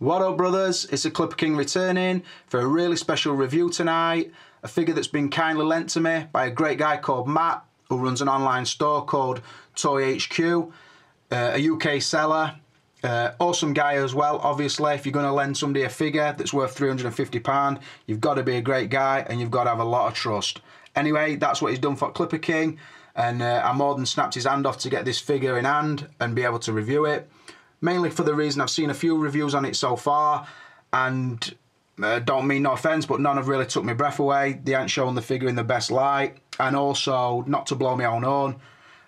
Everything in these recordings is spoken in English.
What up, brothers? It's the Clipper King returning for a really special review tonight. A figure that's been kindly lent to me by a great guy called Matt, who runs an online store called Toy HQ, a UK seller. Awesome guy as well. Obviously, if you're going to lend somebody a figure that's worth £350, you've got to be a great guy and you've got to have a lot of trust. Anyway, that's what he's done for Clipper King, and I more than snapped his hand off to get this figure in hand and be able to review it. Mainly for the reason I've seen a few reviews on it so far, and don't mean no offence, but none have really took my breath away. They ain't shown the figure in the best light, and also, not to blow my own horn,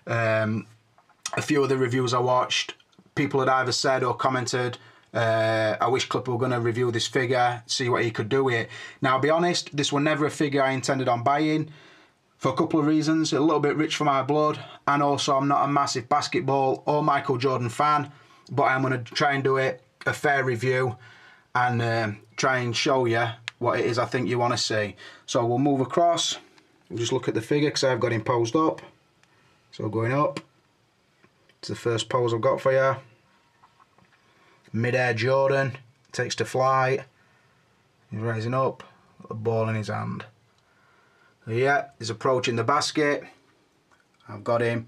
a few of the reviews I watched, people had either said or commented, I wish Clipper were going to review this figure, see what he could do with it. Now, I'll be honest, this was never a figure I intended on buying, for a couple of reasons. A little bit rich for my blood, and also I'm not a massive basketball or Michael Jordan fan, but I'm going to try and do it a fair review and try and show you what it is I think you want to see. So we'll move across, we'll just look at the figure because I've got him posed up. So going up, it's the first pose I've got for you. Mid-air Jordan, takes to flight, he's rising up, got the ball in his hand. So yeah, he's approaching the basket, I've got him.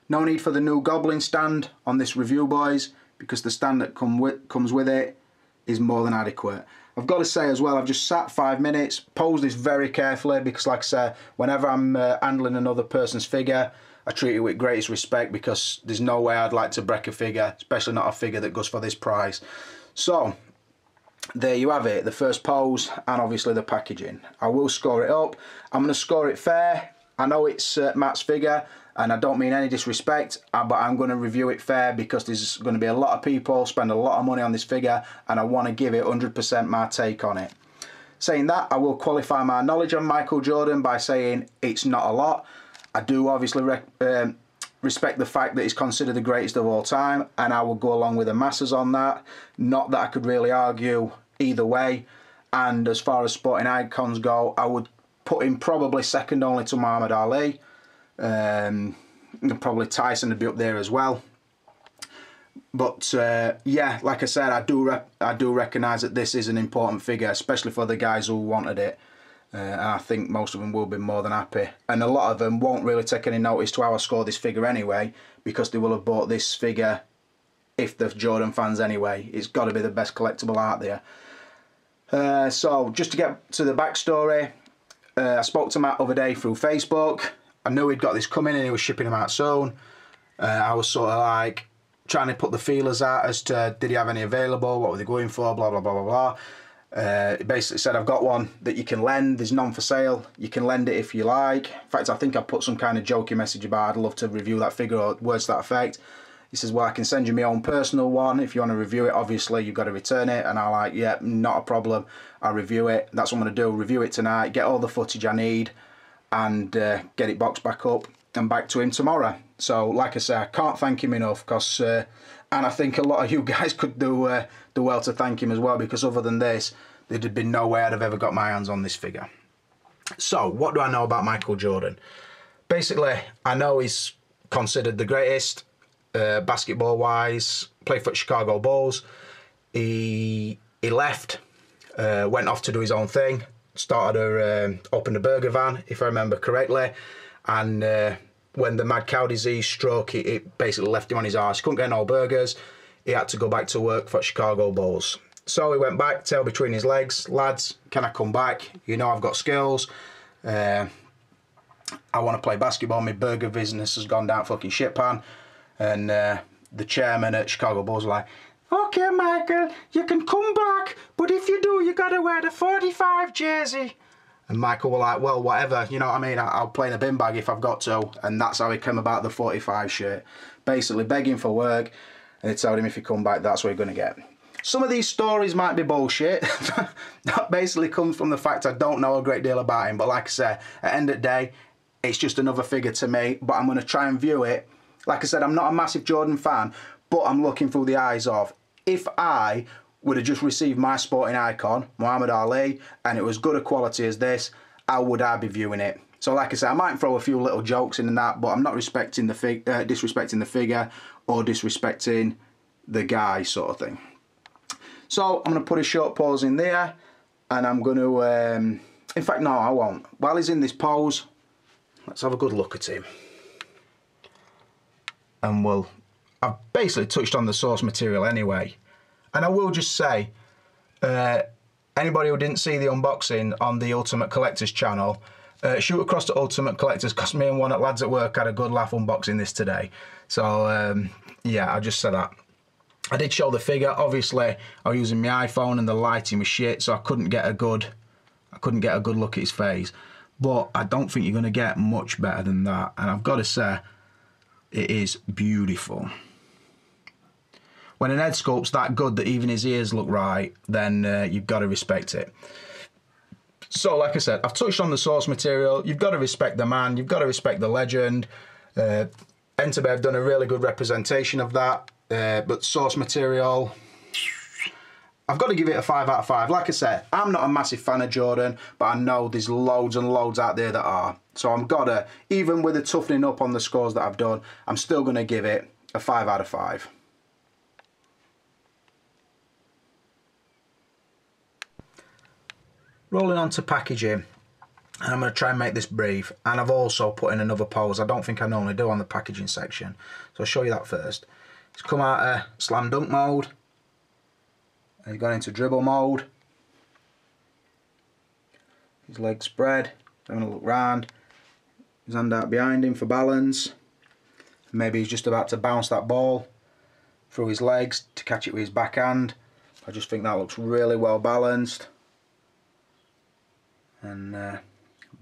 No need for the new Goblin stand on this review, boys, because the stand that comes with it is more than adequate. I've got to say as well, I've just sat 5 minutes, posed this very carefully, because like I said, whenever I'm handling another person's figure, I treat it with greatest respect, because there's no way I'd like to break a figure, especially not a figure that goes for this price. So, there you have it, the first pose and obviously the packaging. I will score it up. I'm going to score it fair. I know it's Matt's figure, and I don't mean any disrespect, but I'm going to review it fair because there's going to be a lot of people spend a lot of money on this figure, and I want to give it 100% my take on it. Saying that, I will qualify my knowledge on Michael Jordan by saying it's not a lot. I do obviously respect the fact that he's considered the greatest of all time, and I will go along with the masses on that. Not that I could really argue either way. And as far as sporting icons go, I would put him probably second only to Muhammad Ali. Probably Tyson would be up there as well. But yeah, like I said, I do recognise that this is an important figure, especially for the guys who wanted it. And I think most of them will be more than happy. And a lot of them won't really take any notice to how I score this figure anyway, because they will have bought this figure if they're Jordan fans anyway. It's got to be the best collectible out there. So just to get to the backstory, I spoke to Matt the other day through Facebook. I knew he'd got this coming and he was shipping them out soon. I was sort of like trying to put the feelers out as to did he have any available, what were they going for, blah blah blah blah blah. He basically said, I've got one that you can lend, there's none for sale, you can lend it if you like. In fact, I think I put some kind of jokey message about I'd love to review that figure or words to that effect. He says, well, I can send you my own personal one if you want to review it. Obviously you've got to return it. And I'm like, yeah, not a problem, I'll review it. That's what I'm going to do, review it tonight, get all the footage I need, and get it boxed back up and back to him tomorrow. So like I say, I can't thank him enough, because and I think a lot of you guys could do well to thank him as well, because other than this, there'd have been no way I'd have ever got my hands on this figure. So, what do I know about Michael Jordan? Basically, I know he's considered the greatest, basketball-wise, played for Chicago Bulls. He left, went off to do his own thing, opened a burger van, if I remember correctly, and when the mad cow disease struck, it basically left him on his arse. He couldn't get no burgers. He had to go back to work for Chicago Bulls. So he went back, tail between his legs. Lads, can I come back? You know I've got skills. I want to play basketball. My burger business has gone down fucking shit pan. And the chairman at Chicago Bulls was like, okay, Michael, you can come back, but if you do, you got to wear the 45 jersey. And Michael was like, well, whatever, you know what I mean? I'll play in a bin bag if I've got to. And that's how he came about the 45 shirt. Basically begging for work. And they told him if you come back, that's what you're going to get. Some of these stories might be bullshit. That basically comes from the fact I don't know a great deal about him. But like I said, at the end of the day, it's just another figure to me. But I'm going to try and view it. Like I said, I'm not a massive Jordan fan, but I'm looking through the eyes of, if I would have just received my sporting icon, Muhammad Ali, and it was good a quality as this, how would I be viewing it? So like I said, I might throw a few little jokes in and that, but I'm not disrespecting the figure or disrespecting the guy sort of thing. So I'm going to put a short pause in there, and I'm going to, in fact no I won't. While he's in this pose, let's have a good look at him. And I've basically touched on the source material anyway. And I will just say, anybody who didn't see the unboxing on the Ultimate Collectors channel, shoot across to Ultimate Collectors, because me and one of the lads at work had a good laugh unboxing this today. So yeah, I'll just say that. I did show the figure. Obviously I was using my iPhone and the lighting was shit, so I couldn't get a good look at his face. But I don't think you're going to get much better than that, and I've got to say, it is beautiful. When an head sculpt's that good that even his ears look right, then you've got to respect it. So like I said, I've touched on the source material. You've got to respect the man, you've got to respect the legend. Enterbay have done a really good representation of that, but source material, I've got to give it a 5 out of 5. Like I said, I'm not a massive fan of Jordan, but I know there's loads and loads out there that are. So I'm gotta, even with the toughening up on the scores that I've done, I'm still gonna give it a 5 out of 5. Rolling on to packaging, and I'm gonna try and make this brief. And I've also put in another pose I don't think I normally do on the packaging section. So I'll show you that first. It's come out of slam dunk mode. And he's gone into dribble mode. His legs spread, having a look round. His hand out behind him for balance. Maybe he's just about to bounce that ball through his legs to catch it with his backhand. I just think that looks really well balanced. And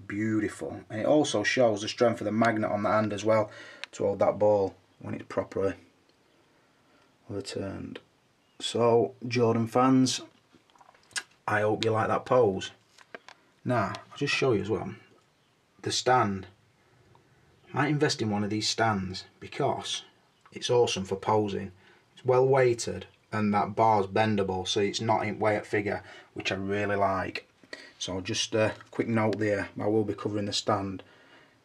beautiful. And it also shows the strength of the magnet on the hand as well to hold that ball when it's properly overturned. So Jordan fans, I hope you like that pose. Now I'll just show you as well the stand. I might invest in one of these stands because it's awesome for posing. It's well weighted and that bar's bendable, so it's not in way at figure, which I really like. So just a quick note there, I will be covering the stand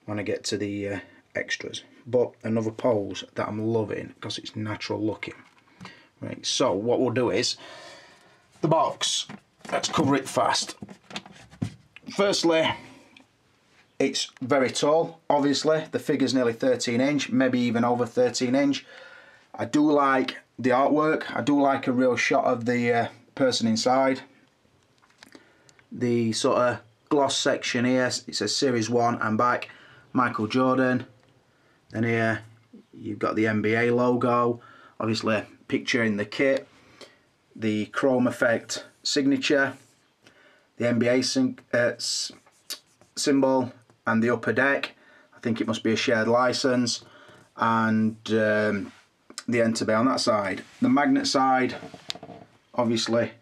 when I get to the extras. But another pose that I'm loving because it's natural looking. Right, so what we'll do is the box, let's cover it fast. Firstly, it's very tall. Obviously the figure's nearly 13 inch, maybe even over 13 inch. I do like the artwork. I do like a real shot of the person inside. The sort of gloss section here, it says Series 1 and back, Michael Jordan. Then here you've got the NBA logo, obviously picture in the kit, the chrome effect signature, the NBA symbol and the upper deck. I think it must be a shared license, and the Enterbay on that side. The magnet side obviously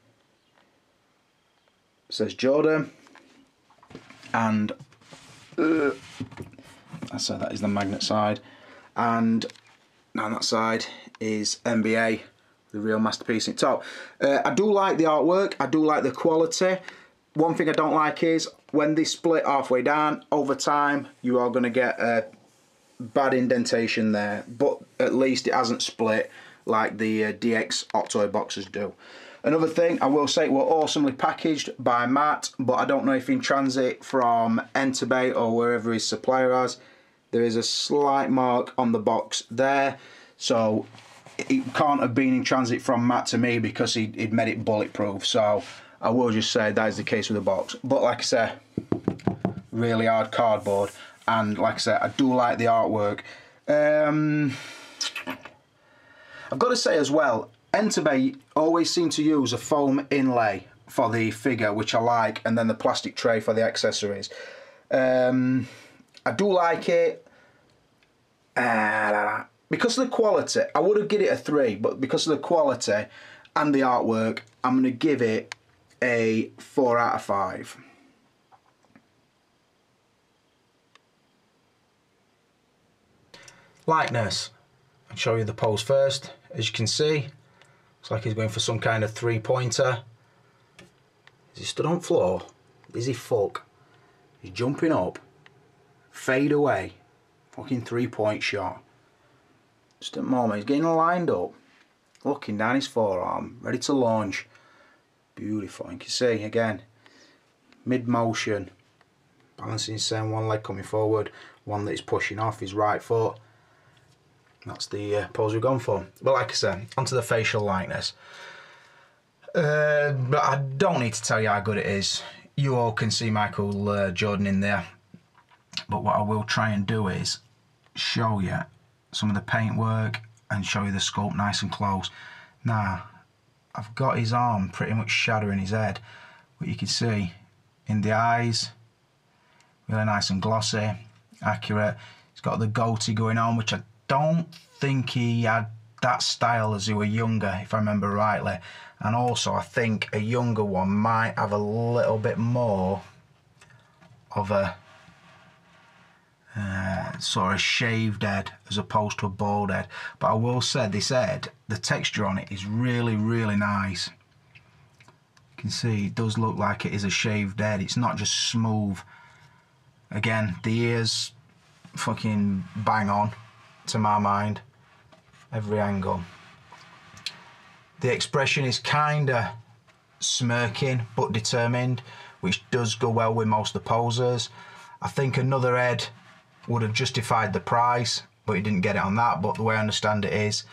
says Jordan, and so that is the magnet side, and on that side is NBA, the real masterpiece in top. I do like the artwork, I do like the quality. One thing I don't like is when they split halfway down, over time you are going to get a bad indentation there, but at least it hasn't split like the DX Octoy boxes do. Another thing I will say, we're awesomely packaged by Matt, but I don't know if in transit from Enterbay or wherever his supplier has. There is a slight mark on the box there, so it can't have been in transit from Matt to me because he'd made it bulletproof. So I will just say that is the case with the box. But like I say, really hard cardboard, and like I said, I do like the artwork. I've got to say as well, Enterbay always seem to use a foam inlay for the figure, which I like, and then the plastic tray for the accessories. I do like it. Because of the quality, I would have given it a 3, but because of the quality and the artwork, I'm going to give it a 4 out of 5. Lightness. I'll show you the pose first. As you can see, looks like he's going for some kind of 3-pointer. Is he stood on floor? Is he fuck? He's jumping up. Fade away. Fucking 3-point shot. Just at the moment, he's getting lined up. Looking down his forearm, ready to launch. Beautiful. You can see again, mid motion, balancing same, one leg coming forward, one that is pushing off his right foot. That's the pose we've gone for. But like I said, onto the facial likeness. But I don't need to tell you how good it is. You all can see Michael Jordan in there. But what I will try and do is show you some of the paintwork and show you the sculpt nice and close. Now, I've got his arm pretty much shadowing his head. But you can see in the eyes, really nice and glossy, accurate. He's got the goatee going on, which I don't think he had that style as he were younger, if I remember rightly. And also I think a younger one might have a little bit more of a sort of shaved head as opposed to a bald head. But I will say this head, the texture on it is really, really nice. You can see it does look like it is a shaved head. It's not just smooth. Again, the ears fucking bang on to my mind, every angle. The expression is kinda smirking but determined, which does go well with most of the posers. I think another head would have justified the price, but he didn't get it on that. But the way I understand it is,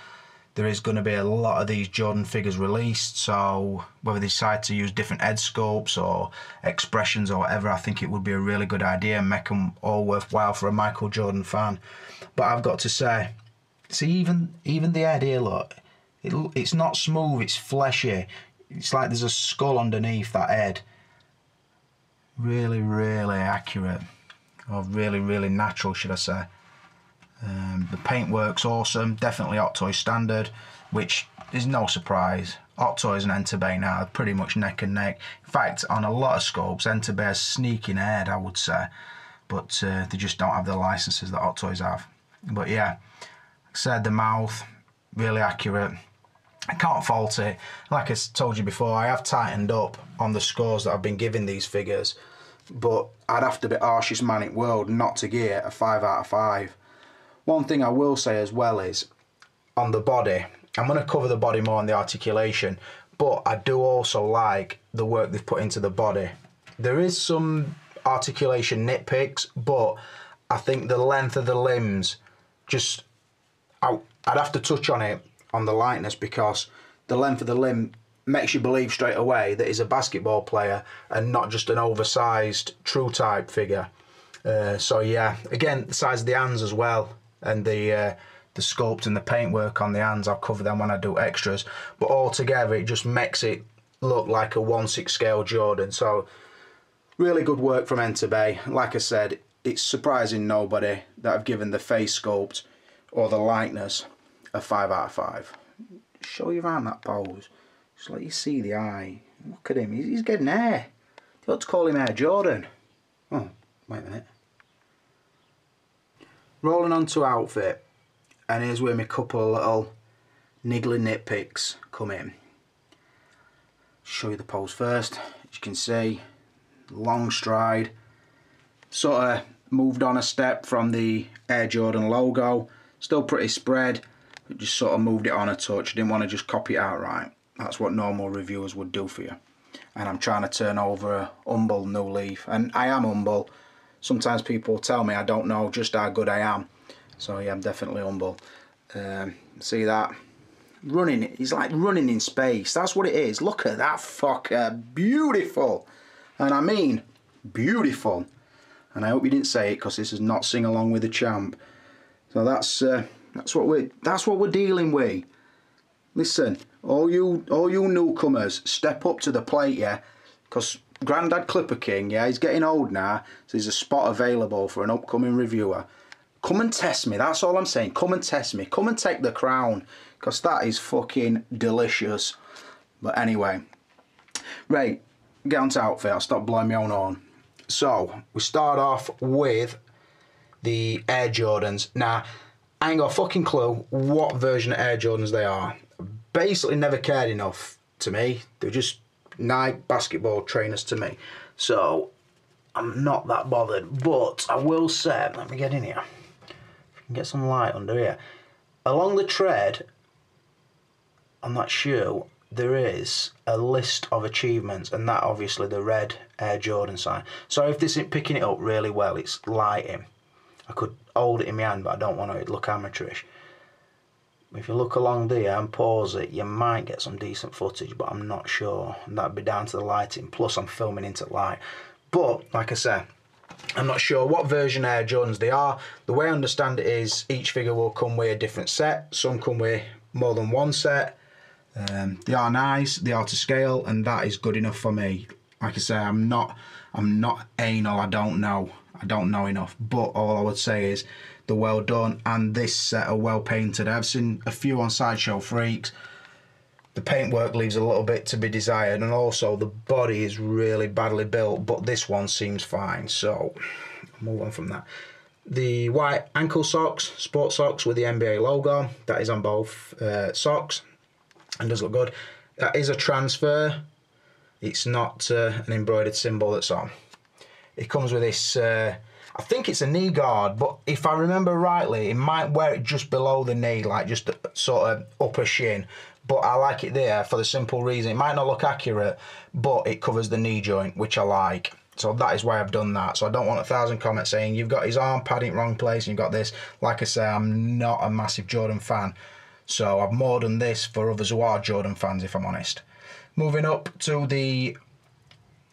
there is going to be a lot of these Jordan figures released, so whether they decide to use different head sculpts or expressions or whatever, I think it would be a really good idea and make them all worthwhile for a Michael Jordan fan. But I've got to say, see, even the head here, look, it's not smooth, it's fleshy. It's like there's a skull underneath that head. Really, really accurate. Or really, really natural, should I say. The paintwork's awesome, definitely Hot Toys standard, which is no surprise. Hot Toys and Enterbay now are pretty much neck and neck. In fact, on a lot of sculpts, Enterbay is sneaking ahead, I would say. But they just don't have the licenses that Hot Toys have. But yeah, like I said, the mouth, really accurate. I can't fault it. Like I told you before, I have tightened up on the scores that I've been giving these figures, but I'd have to be harshest man in the world not to give it a 5 out of 5. One thing I will say as well is, on the body, I'm going to cover the body more on the articulation, but I do also like the work they've put into the body. There is some articulation nitpicks, but I think the length of the limbs, just, I'd have to touch on it on the likeness, because the length of the limb makes you believe straight away that he's a basketball player and not just an oversized true type figure. So yeah, again, the size of the hands as well, and the sculpt and the paintwork on the hands, I'll cover them when I do extras, but altogether it just makes it look like a 1/6 scale Jordan. So really good work from Enterbay. Like I said, it's surprising nobody that I've given the face sculpt or the likeness a 5 out of 5. Show you around that pose. Just let you see the eye. Look at him. He's getting hair. You ought to call him Air Jordan. Oh, wait a minute. Rolling on to outfit. And here's where my couple of little niggly nitpicks come in. Show you the pose first. As you can see, long stride. Sort of moved on a step from the Air Jordan logo. Still pretty spread. But just sort of moved it on a touch. Didn't want to just copy it outright. That's what normal reviewers would do for you. And I'm trying to turn over a humble new leaf. And I am humble. Sometimes people tell me I don't know just how good I am. So yeah, I'm definitely humble. See that? Running, he's like running in space. That's what it is. Look at that fucker. Beautiful. And I mean, beautiful. And I hope you didn't say it, because this is not Sing Along with the Champ. So that's what we're dealing with. Listen, all you newcomers, step up to the plate, yeah, because Grandad Clipper King, yeah, he's getting old now, so there's a spot available for an upcoming reviewer. Come and test me, that's all I'm saying. Come and test me, come and take the crown, because that is fucking delicious. But anyway, right, get on to outfit, I'll stop blowing my own horn. So, we start off with the Air Jordans. Now, I ain't got a fucking clue what version of Air Jordans they are. Basically never cared enough to me. They're just Nike basketball trainers to me. So I'm not that bothered. But I will say, let me get in here. If I can get some light under here. Along the tread on that shoe, there is a list of achievements, and that obviously the red Air Jordan sign. So if this isn't picking it up really well, it's lighting. I could hold it in my hand, but I don't want it to look amateurish. If you look along there and pause it, you might get some decent footage, but I'm not sure. And that'd be down to the lighting. Plus, I'm filming into light. But, like I said, I'm not sure what version Air Jordans they are. The way I understand it is each figure will come with a different set. Some come with more than one set. They are nice, they are to scale, and that is good enough for me. Like I say, I'm not anal, I don't know enough, but all I would say is they're well done, and this set are well painted. I've seen a few on Sideshow Freaks. The paintwork leaves a little bit to be desired, and also the body is really badly built, but this one seems fine, so I'll move on from that. The white ankle socks, sport socks with the NBA logo, that is on both socks, and does look good. That is a transfer. It's not an embroidered symbol that's on. It comes with this, I think it's a knee guard, but if I remember rightly, it might wear it just below the knee, like just sort of upper shin. But I like it there for the simple reason, it might not look accurate, but it covers the knee joint, which I like. So that is why I've done that. So I don't want 1,000 comments saying, you've got his arm padding wrong place and you've got this. Like I say, I'm not a massive Jordan fan. So I've more done this for others who are Jordan fans, if I'm honest. Moving up to the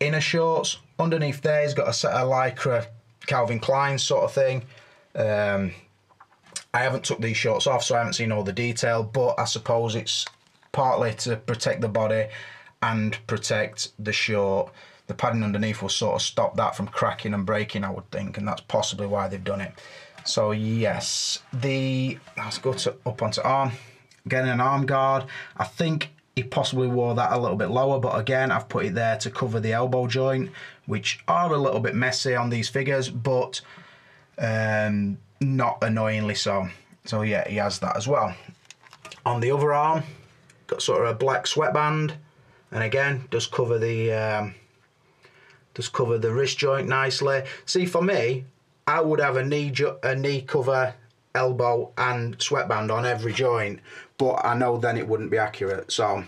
inner shorts. Underneath there, he's got a set of Lycra Calvin Klein sort of thing. I haven't took these shorts off, so I haven't seen all the detail, but I suppose it's partly to protect the body and protect the short. The padding underneath will sort of stop that from cracking and breaking, I would think, and that's possibly why they've done it. So yes, let's go up onto arm. Getting an arm guard. I think he possibly wore that a little bit lower, but again, I've put it there to cover the elbow joint, which are a little bit messy on these figures, but not annoyingly so. So yeah, he has that as well. On the other arm, got sort of a black sweatband, and again, does cover the wrist joint nicely. See, for me, I would have a knee cover, elbow and sweatband on every joint, but I know then it wouldn't be accurate, so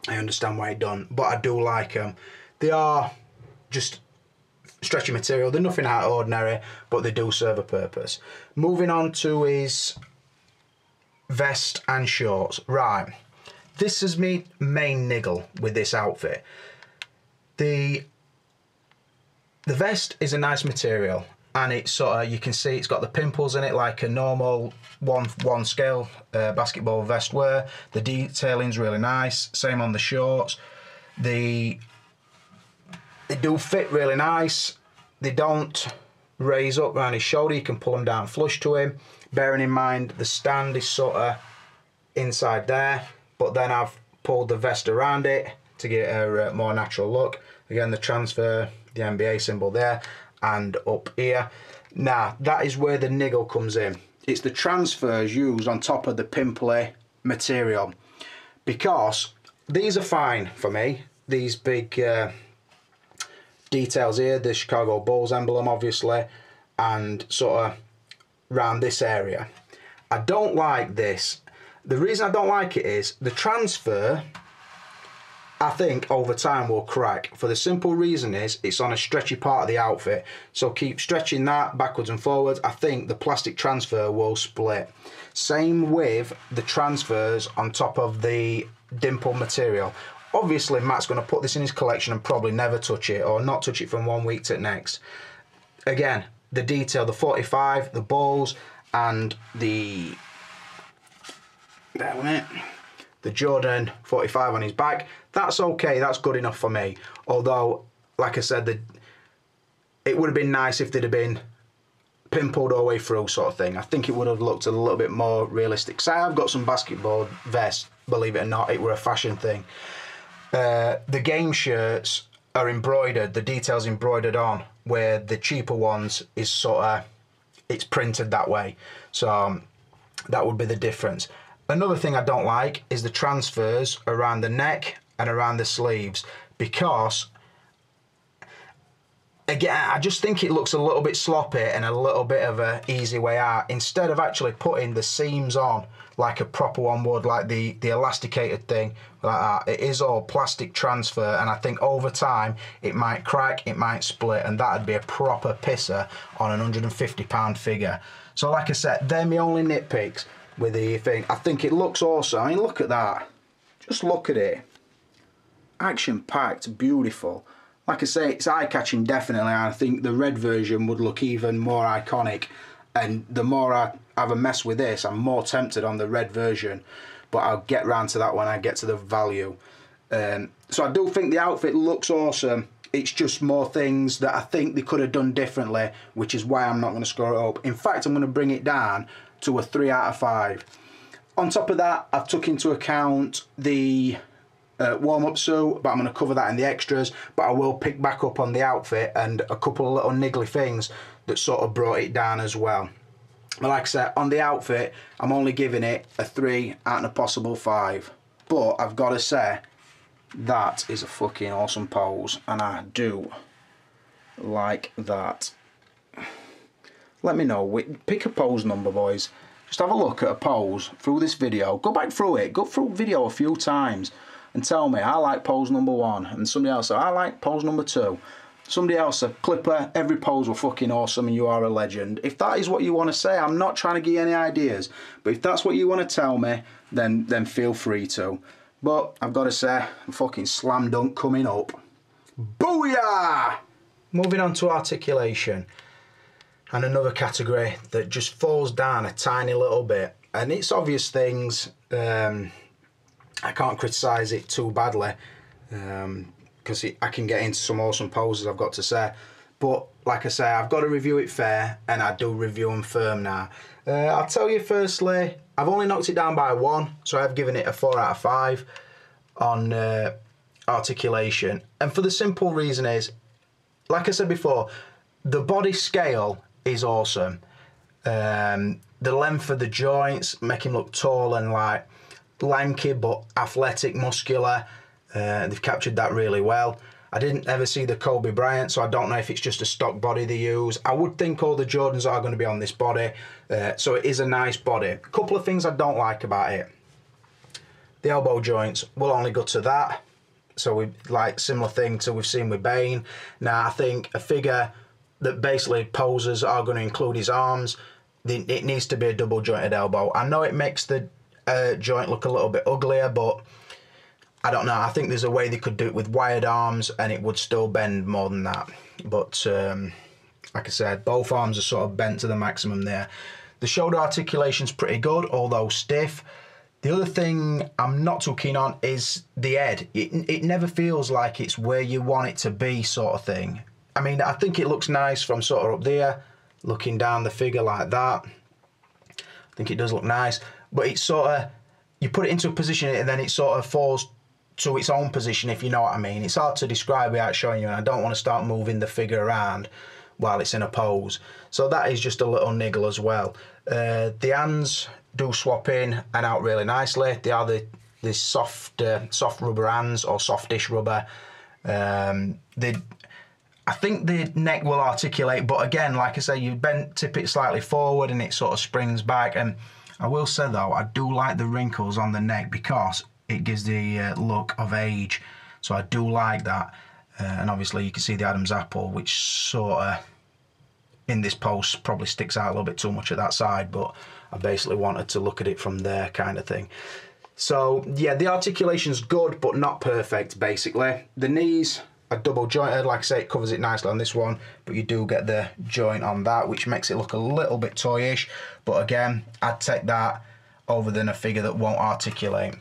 I understand why it's done. But I do like them. They are just stretchy material. They're nothing out of ordinary, but they do serve a purpose. Moving on to his vest and shorts. Right, this is me main niggle with this outfit. The vest is a nice material, and it's sort of, you can see it's got the pimples in it like a normal one scale basketball vest wear. The detailing's really nice. Same on the shorts. They do fit really nice. They don't raise up around his shoulder. You can pull them down flush to him. Bearing in mind the stand is sort of inside there, but then I've pulled the vest around it to get a more natural look. Again, the transfer, the NBA symbol there, and up here. Now, that is where the niggle comes in. It's the transfers used on top of the pimply material, because these are fine for me. These big details here, the Chicago Bulls emblem obviously, and sort of around this area. I don't like this. The reason I don't like it is the transfer, I think over time will crack. For the simple reason is it's on a stretchy part of the outfit. So keep stretching that backwards and forwards. I think the plastic transfer will split. Same with the transfers on top of the dimple material. Obviously Matt's going to put this in his collection and probably never touch it, or not touch it from one week to the next. Again, the detail, the 45, the balls, and the Jordan 45 on his back, that's okay, that's good enough for me. Although, like I said, it would have been nice if they'd have been pimpled all the way through sort of thing. I think it would have looked a little bit more realistic. So I've got some basketball vests, believe it or not, it were a fashion thing. The game shirts are embroidered, the details embroidered on, where the cheaper ones is sort of, it's printed that way. So that would be the difference. Another thing I don't like is the transfers around the neck and around the sleeves, because again, I just think it looks a little bit sloppy and a little bit of an easy way out. Instead of actually putting the seams on like a proper one would, like the elasticated thing, like that, it is all plastic transfer, and I think over time it might crack, it might split, and that'd be a proper pisser on an £150 figure. So like I said, they're my only nitpicks with the thing. I think it looks awesome. I mean, look at that. Just look at it. Action-packed, beautiful. Like I say, it's eye-catching definitely, and I think the red version would look even more iconic, and the more I have a mess with this, I'm more tempted on the red version, but I'll get round to that when I get to the value. So I do think the outfit looks awesome. It's just more things that I think they could have done differently, which is why I'm not going to score it up. In fact, I'm going to bring it down to a 3 out of 5. On top of that, I've took into account the warm-up suit, but I'm going to cover that in the extras, but I will pick back up on the outfit and a couple of little niggly things that sort of brought it down as well. But like I said, on the outfit, I'm only giving it a 3 out of a possible 5. But I've got to say, that is a fucking awesome pose, and I do like that. Let me know, pick a pose number, boys. Just have a look at a pose through this video, go back through it, go through the video a few times, and tell me, I like pose number 1, and somebody else, I like pose number 2. Somebody else, a Clipper, every pose were fucking awesome and you are a legend. If that is what you want to say, I'm not trying to give you any ideas, but if that's what you want to tell me, then feel free to. But I've got to say, a fucking slam dunk coming up. Booyah! Moving on to articulation, and another category that just falls down a tiny little bit, and it's obvious things. I can't criticise it too badly, because I can get into some awesome poses, I've got to say. But like I say, I've got to review it fair, and I do review them firm now. I'll tell you firstly, I've only knocked it down by 1, so I've given it a 4 out of 5 on articulation. And for the simple reason is, like I said before, the body scale is awesome. The length of the joints make him look tall and like lanky but athletic, muscular. They've captured that really well. I didn't ever see the Kobe Bryant, so I don't know if it's just a stock body they use. I would think all the Jordans are going to be on this body, so it is a nice body. A couple of things I don't like about it. The elbow joints, we'll only go to that. So we like similar thing to we've seen with Bane. Now I think a figure that basically poses are going to include his arms. It needs to be a double jointed elbow. I know it makes the joint look a little bit uglier, but I don't know. I think there's a way they could do it with wired arms and it would still bend more than that. But like I said, both arms are sort of bent to the maximum there. The shoulder articulation's pretty good, although stiff. The other thing I'm not too keen on is the head. It never feels like it's where you want it to be, sort of thing. I mean, I think it looks nice from sort of up there, looking down the figure like that. I think it does look nice, but it's sort of, you put it into a position and then it sort of falls to its own position, if you know what I mean. It's hard to describe without showing you, and I don't want to start moving the figure around while it's in a pose. So that is just a little niggle as well. The hands do swap in and out really nicely. They are the soft rubber hands, or softish rubber. I think the neck will articulate, but again, like I say, you tip it slightly forward and it sort of springs back. And I will say though, I do like the wrinkles on the neck because it gives the look of age. So I do like that. And obviously you can see the Adam's apple, which sort of in this post probably sticks out a little bit too much at that side, but I basically wanted to look at it from there, kind of thing. So yeah, the articulation's good, but not perfect, basically. The knees are double jointed, like I say, it covers it nicely on this one, but you do get the joint on that, which makes it look a little bit toyish. But again, I'd take that over than a figure that won't articulate.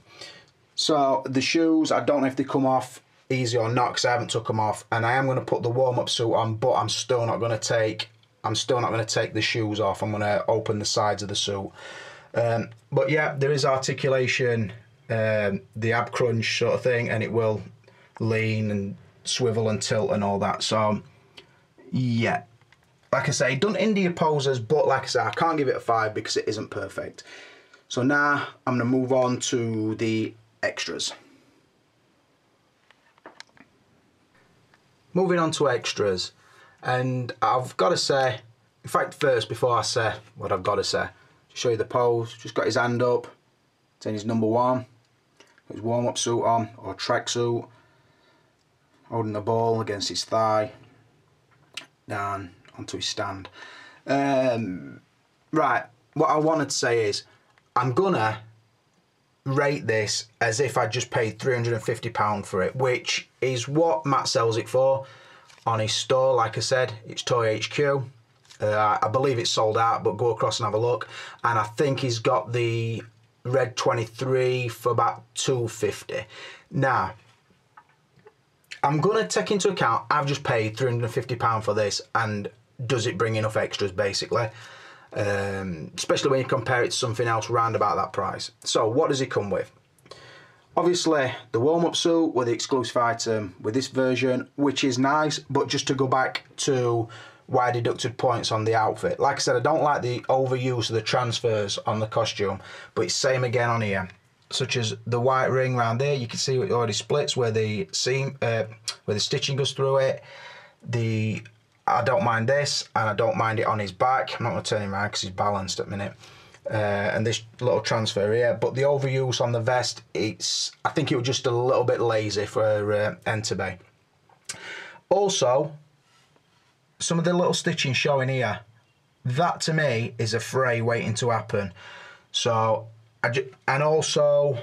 So the shoes, I don't know if they come off easy or not, because I haven't took them off, and I am going to put the warm-up suit on, but I'm still not going to take the shoes off. I'm going to open the sides of the suit. But yeah, there is articulation, the ab crunch sort of thing, and it will lean and swivel and tilt and all that. So yeah, like I say, done India poses, but like I say, I can't give it a 5 because it isn't perfect. So now I'm going to move on to the extras. Moving on to extras. And I've got to say, in fact, first, before I say what I've got to say, to show you the pose, just got his hand up, it's in his number 1, got his warm-up suit on, or tracksuit, holding the ball against his thigh, down onto his stand. Right, what I wanted to say is, I'm gonna rate this as if I just paid £350 for it, which is what Matt sells it for on his store. Like I said, it's Toy HQ. I believe it's sold out, but go across and have a look. And I think he's got the Red 23 for about £250. Now, I'm going to take into account I've just paid £350 for this, and does it bring enough extras, basically? Especially when you compare it to something else round about that price. So what does it come with? Obviously the warm-up suit with the exclusive item with this version, which is nice, but just to go back to why I deducted points on the outfit. Like I said, I don't like the overuse of the transfers on the costume, but it's same again on here. Such as the white ring around there, you can see it already splits where the seam, where the stitching goes through it. I don't mind this, and I don't mind it on his back. I'm not going to turn him around because he's balanced at the minute. And this little transfer here, but the overuse on the vest, I think it was just a little bit lazy for Enterbay. Also, some of the little stitching showing here, that to me is a fray waiting to happen. So, and also,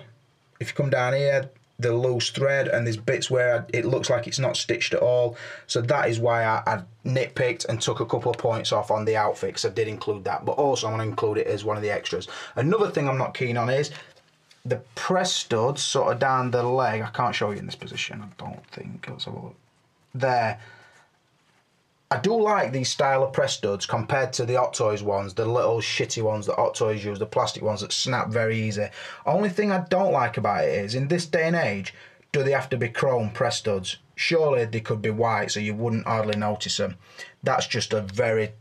if you come down here, the loose thread, and there's bits where it looks like it's not stitched at all. So that is why I nitpicked and took a couple of points off on the outfit, because I did include that. But also I'm going to include it as one of the extras. Another thing I'm not keen on is the press studs sort of down the leg. I can't show you in this position, I don't think. Let's have a look. There. I do like these style of press studs compared to the Hot Toys ones, the little shitty ones that Hot Toys use, the plastic ones that snap very easy. Only thing I don't like about it is, in this day and age, do they have to be chrome press studs? Surely they could be white so you wouldn't hardly notice them. That's just a very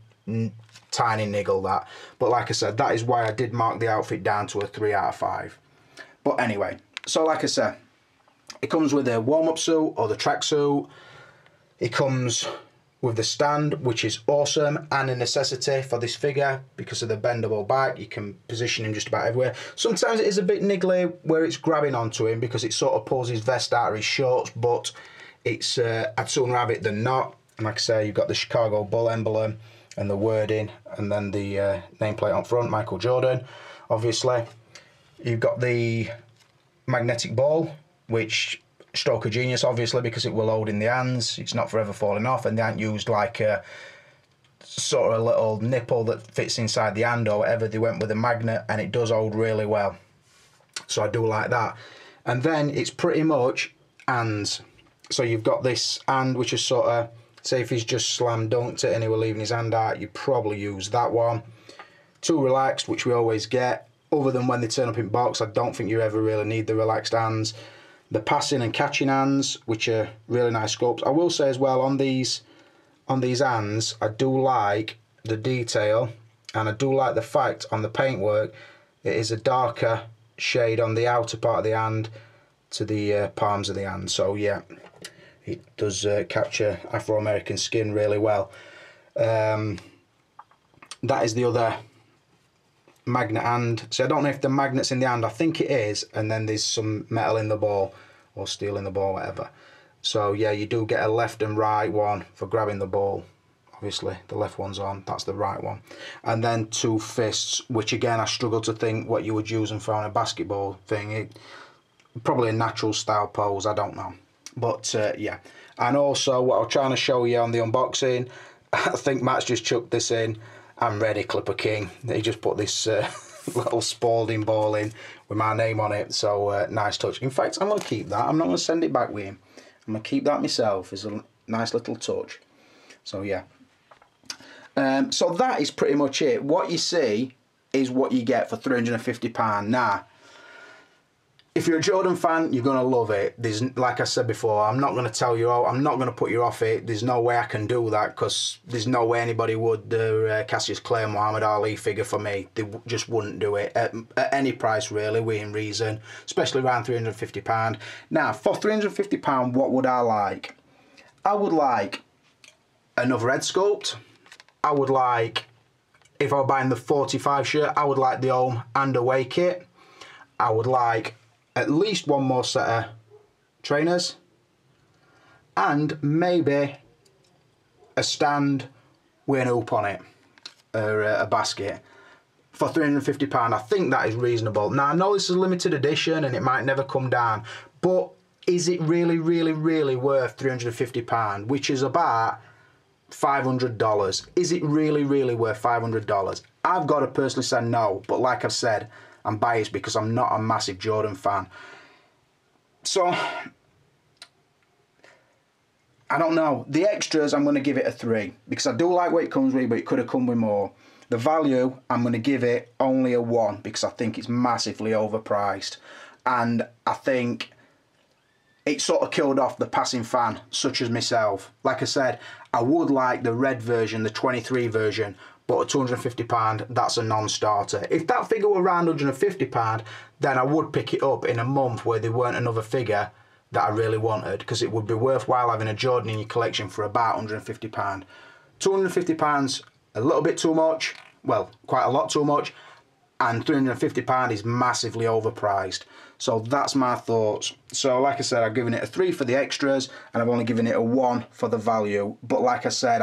tiny niggle, that. But like I said, that is why I did mark the outfit down to a 3 out of 5. But anyway, so like I said, it comes with a warm-up suit or the tracksuit. It comes with the stand, which is awesome, and a necessity for this figure because of the bendable back. You can position him just about everywhere. Sometimes it is a bit niggly where it's grabbing onto him because it sort of pulls his vest out of his shorts, but it's I'd sooner have it than not. And like I say, you've got the Chicago Bull emblem and the wording, and then the nameplate on front, Michael Jordan, obviously. You've got the magnetic ball, which stroke of genius, obviously, because it will hold in the hands. It's not forever falling off, and they aren't used like a sort of a little nipple that fits inside the hand or whatever. They went with a magnet, and it does hold really well. So I do like that. And then it's pretty much hands. So you've got this hand, which is sort of, say if he's just slam dunked it and he were leaving his hand out, you probably use that one. Too relaxed, which we always get. Other than when they turn up in box, I don't think you ever really need the relaxed hands. The passing and catching hands, which are really nice sculpts. I will say as well, on these hands, I do like the detail, and I do like the fact on the paintwork, it is a darker shade on the outer part of the hand to the palms of the hand. So yeah, it does capture Afro-American skin really well. That is the other magnet hand. So I don't know if the magnet's in the hand, I think it is, and then there's some metal in the ball or steel in the ball, whatever. So yeah, you do get a left and right one for grabbing the ball. Obviously the left one's on, that's the right one. And then 2 fists, which again I struggle to think what you would use them for on a basketball thing. Probably a natural style pose, I don't know. But yeah, and also what I'm trying to show you on the unboxing, I think Matt's just chucked this in. I'm ready, Clipper King. He just put this little Spalding ball in with my name on it, so nice touch. In fact, I'm going to keep that. I'm not going to send it back with him. I'm going to keep that myself as a nice little touch. So yeah. So that is pretty much it. What you see is what you get for £350. Now, if you're a Jordan fan, you're going to love it. There's, like I said before, I'm not going to tell you, I'm not going to put you off it. There's no way I can do that, because there's no way anybody would Cassius Clay Muhammad Ali figure for me. They just wouldn't do it at any price, really, within reason, especially around £350. Now, for £350, what would I like? I would like another head sculpt. I would like, if I were buying the 45 shirt, I would like the home and away kit. I would like at least one more set of trainers. And maybe a stand with an hoop on it, or a basket, for £350. I think that is reasonable. Now, I know this is a limited edition and it might never come down, but is it really, really, really worth £350, which is about $500? Is it really, really worth $500? I've got to personally say no, but like I've said, I'm biased because I'm not a massive Jordan fan. So, I don't know. The extras, I'm going to give it a 3 because I do like what it comes with, but it could have come with more. The value, I'm going to give it only a 1 because I think it's massively overpriced. And I think it sort of killed off the passing fan, such as myself. Like I said, I would like the red version, the 23 version, but at £250, that's a non-starter. If that figure were around £150, then I would pick it up in a month where there weren't another figure that I really wanted, because it would be worthwhile having a Jordan in your collection for about £150. £250, a little bit too much, well, quite a lot too much, and £350 is massively overpriced. So that's my thoughts. So like I said, I've given it a 3 for the extras, and I've only given it a 1 for the value. But like I said,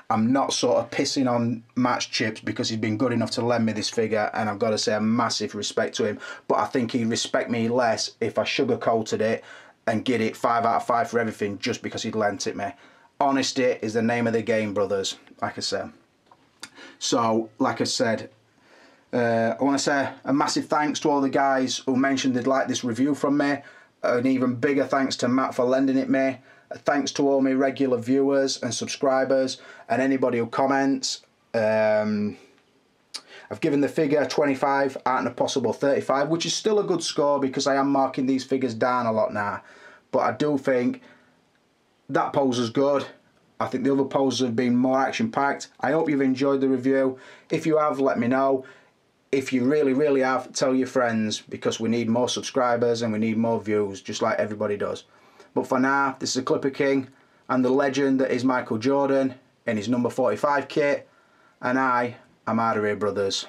I'm not sort of pissing on Match Chips because he's been good enough to lend me this figure, and I've got to say a massive respect to him. But I think he'd respect me less if I sugarcoated it and get it 5 out of 5 for everything just because he'd lent it me. Honesty is the name of the game, brothers, like I said. So, like I said, I want to say a massive thanks to all the guys who mentioned they'd like this review from me. An even bigger thanks to Matt for lending it me. Thanks to all my regular viewers and subscribers and anybody who comments. I've given the figure 25 out of a possible 35, which is still a good score because I am marking these figures down a lot now. But I do think that pose is good. I think the other poses have been more action-packed. I hope you've enjoyed the review. If you have, let me know. If you really, really have, tell your friends, because we need more subscribers and we need more views, just like everybody does. But for now, this is a Clipper King and the legend that is Michael Jordan in his number 45 kit. And I am out of here, brothers.